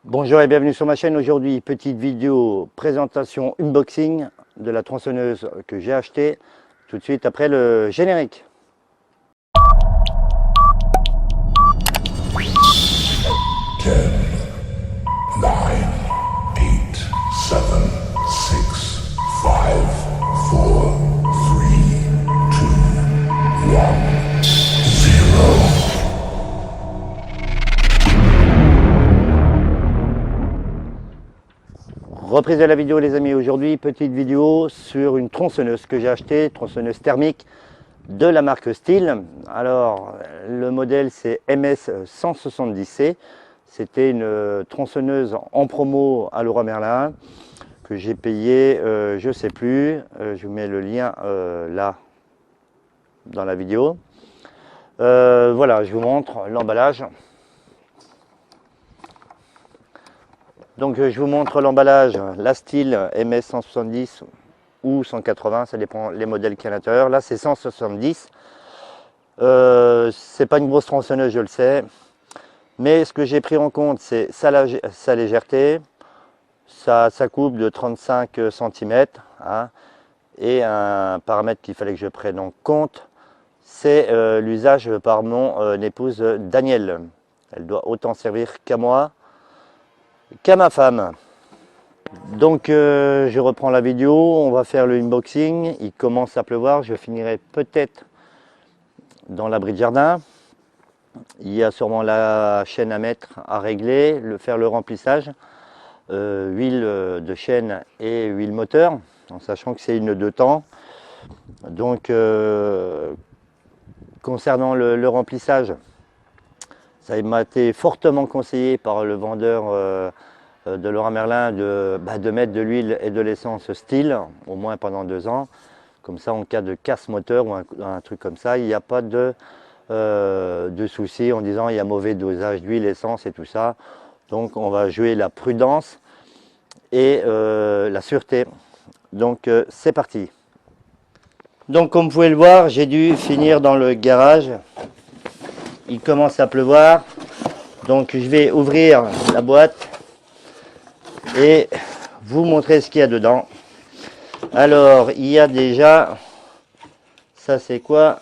Bonjour et bienvenue sur ma chaîne. Aujourd'hui, petite vidéo présentation unboxing de la tronçonneuse que j'ai achetée tout de suite après le générique. Reprise de la vidéo les amis, aujourd'hui petite vidéo sur une tronçonneuse que j'ai achetée, tronçonneuse thermique de la marque Stihl. Alors le modèle c'est MS170C, c'était une tronçonneuse en promo à Leroy Merlin que j'ai payé, je sais plus, je vous mets le lien là dans la vidéo. Voilà, je vous montre l'emballage. Donc je vous montre l'emballage, la Stihl MS170 ou 180, ça dépend les modèles qu'il y a à l'intérieur. Là c'est 170. C'est pas une grosse tronçonneuse, je le sais. Mais ce que j'ai pris en compte, c'est sa légèreté, sa coupe de 35 cm. Hein, et un paramètre qu'il fallait que je prenne en compte, c'est l'usage par mon épouse Danielle. Elle doit autant servir qu'à moi, qu'à ma femme. Donc je reprends la vidéo, on va faire le unboxing. Il commence à pleuvoir, je finirai peut-être dans l'abri de jardin. Il y a sûrement la chaîne à mettre, à régler, faire le remplissage, huile de chaîne et huile moteur, en sachant que c'est une 2 temps. Donc concernant le remplissage, ça m'a été fortement conseillé par le vendeur de Leroy Merlin de mettre de l'huile et de l'essence Stihl, au moins pendant 2 ans. Comme ça, en cas de casse moteur ou un truc comme ça, il n'y a pas de soucis en disant il y a mauvais dosage d'huile, essence et tout ça. Donc on va jouer la prudence et la sûreté. Donc c'est parti. Donc comme vous pouvez le voir, j'ai dû finir dans le garage. Il commence à pleuvoir. Donc je vais ouvrir la boîte et vous montrer ce qu'il y a dedans. Alors il y a déjà, ça c'est quoi?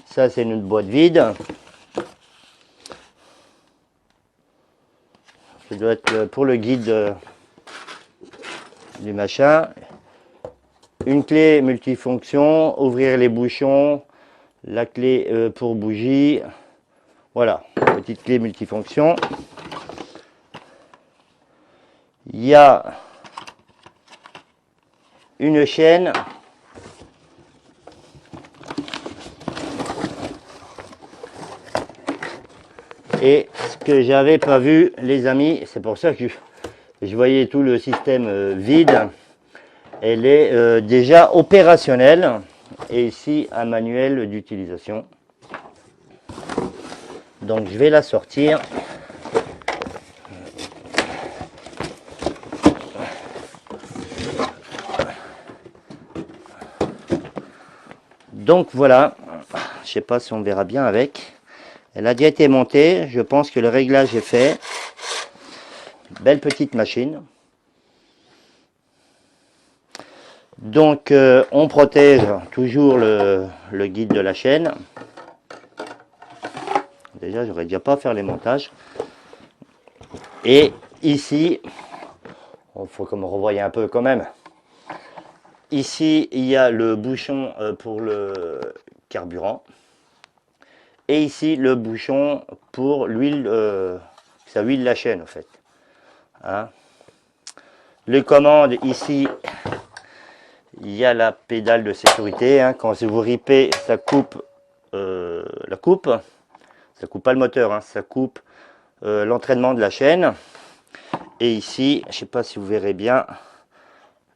Ça c'est une boîte vide. Ça doit être pour le guide du machin. Une clé multifonction, ouvrir les bouchons, la clé pour bougie. Voilà, petite clé multifonction. Il y a une chaîne. Et ce que j'avais pas vu, les amis, c'est pour ça que je voyais tout le système vide. Elle est déjà opérationnelle. Et ici, un manuel d'utilisation. Donc, je vais la sortir. Donc, voilà. Je sais pas si on verra bien avec. Elle a déjà été montée. Je pense que le réglage est fait. Belle petite machine. Donc on protège toujours le guide de la chaîne. Déjà j'aurais déjà pas à faire les montages. Et ici, il faut que me revoie un peu quand même. Ici il y a le bouchon pour le carburant. Et ici le bouchon pour l'huile, ça huile la chaîne en fait. Hein. Les commandes ici. Il y a la pédale de sécurité, hein. Quand vous ripez, ça coupe la coupe. Ça coupe pas le moteur, hein. Ça coupe l'entraînement de la chaîne. Et ici, je ne sais pas si vous verrez bien,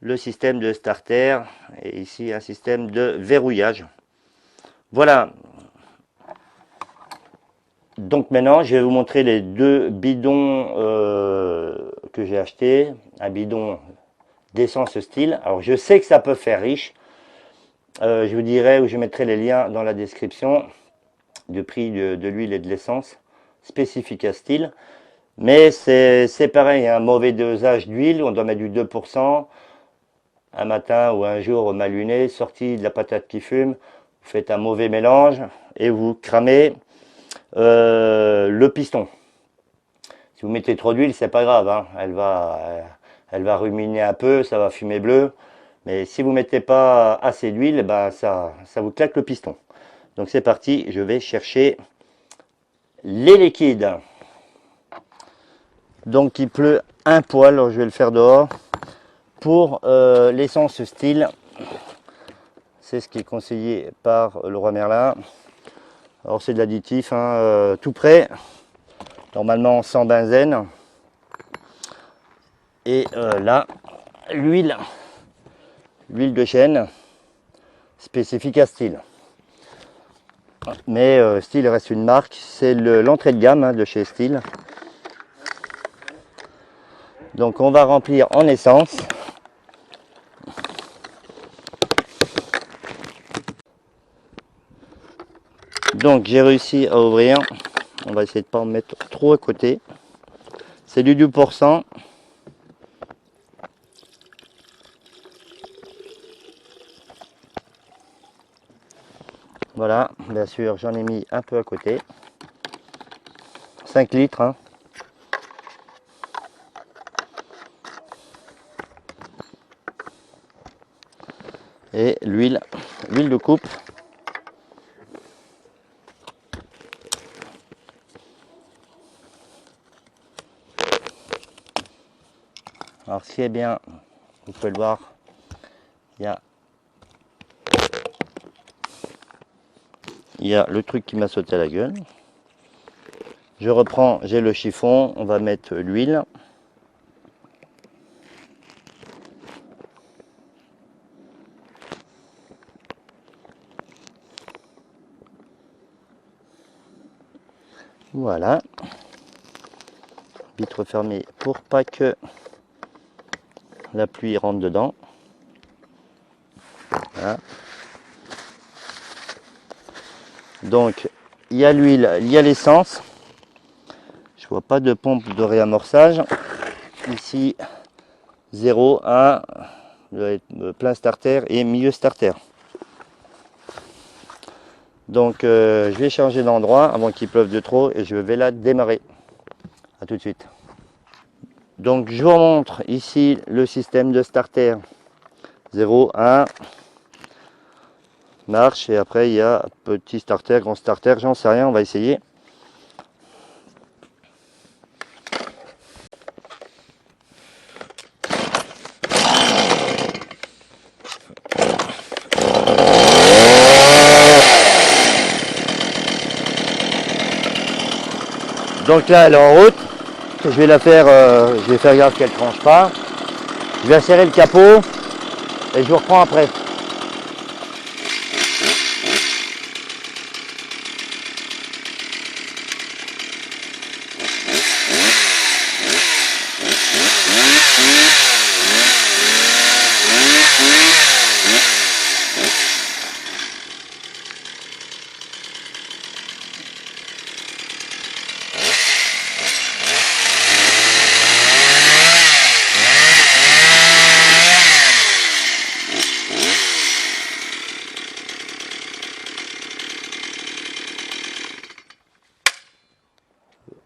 le système de starter. Et ici, un système de verrouillage. Voilà. Donc maintenant, je vais vous montrer les 2 bidons que j'ai achetés. Un bidon d'essence Stihl. Alors je sais que ça peut faire riche. Je vous dirai, ou je mettrai les liens dans la description, du prix de l'huile et de l'essence. Specifica Steel. Mais c'est pareil, un mauvais dosage d'huile, on doit mettre du 2%. Un matin ou un jour mal luné, sorti de la patate qui fume, vous faites un mauvais mélange et vous cramez le piston. Si vous mettez trop d'huile, c'est pas grave, hein. Elle va ruminer un peu, ça va fumer bleu. Mais si vous mettez pas assez d'huile, ben ça vous claque le piston. Donc c'est parti, je vais chercher les liquides. Donc il pleut un poil, alors je vais le faire dehors. Pour l'essence Steel, c'est ce qui est conseillé par Leroy Merlin. Alors c'est de l'additif, hein, tout prêt, normalement sans benzène. Et là, l'huile de chêne, Specifica Steel. Mais Steel reste une marque, c'est l'entrée de gamme, hein, de chez Steel. Donc on va remplir en essence. Donc j'ai réussi à ouvrir. On va essayer de ne pas en mettre trop à côté. C'est du 2%. Voilà, bien sûr, j'en ai mis un peu à côté. 5 litres. Hein. Et l'huile de coupe. Alors ce qui est bien, vous pouvez le voir, il y a le truc qui m'a sauté à la gueule. Je reprends, j'ai le chiffon, on va mettre l'huile. Voilà. Vitre fermée pour pas que la pluie rentre dedans. Voilà. Donc il y a l'huile, il y a l'essence. Je vois pas de pompe de réamorçage. Ici 0, 1, plein starter et milieu starter. Donc je vais changer d'endroit avant qu'il pleuve de trop et je vais la démarrer. A tout de suite. Donc je vous montre ici le système de starter. 0, 1, marche, et après il y a petit starter, grand starter, j'en sais rien, on va essayer. Donc là elle est en route, je vais la faire, je vais faire gaffe qu'elle ne tranche pas. Je vais serrer le capot et je vous reprends après.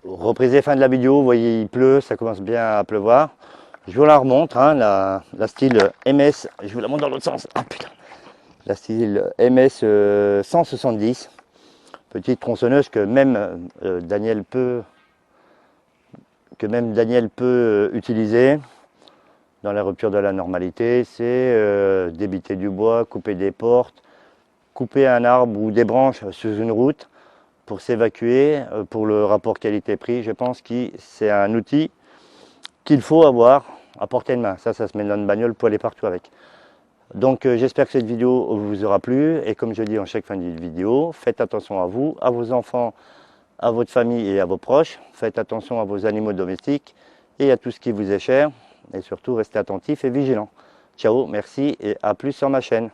Reprisez fin de la vidéo, vous voyez il pleut, ça commence bien à pleuvoir. Je vous la remontre, hein, la style MS, je vous la montre dans l'autre sens. Oh, putain. La style MS 170, petite tronçonneuse que même Daniel peut utiliser dans la rupture de la normalité. C'est débiter du bois, couper des portes, couper un arbre ou des branches sur une route pour s'évacuer. Pour le rapport qualité-prix, je pense que c'est un outil qu'il faut avoir à portée de main. Ça se met dans une bagnole pour aller partout avec. Donc j'espère que cette vidéo vous aura plu, et comme je dis en chaque fin de vidéo, faites attention à vous, à vos enfants, à votre famille et à vos proches. Faites attention à vos animaux domestiques et à tout ce qui vous est cher, et surtout restez attentifs et vigilants. Ciao, merci et à plus sur ma chaîne.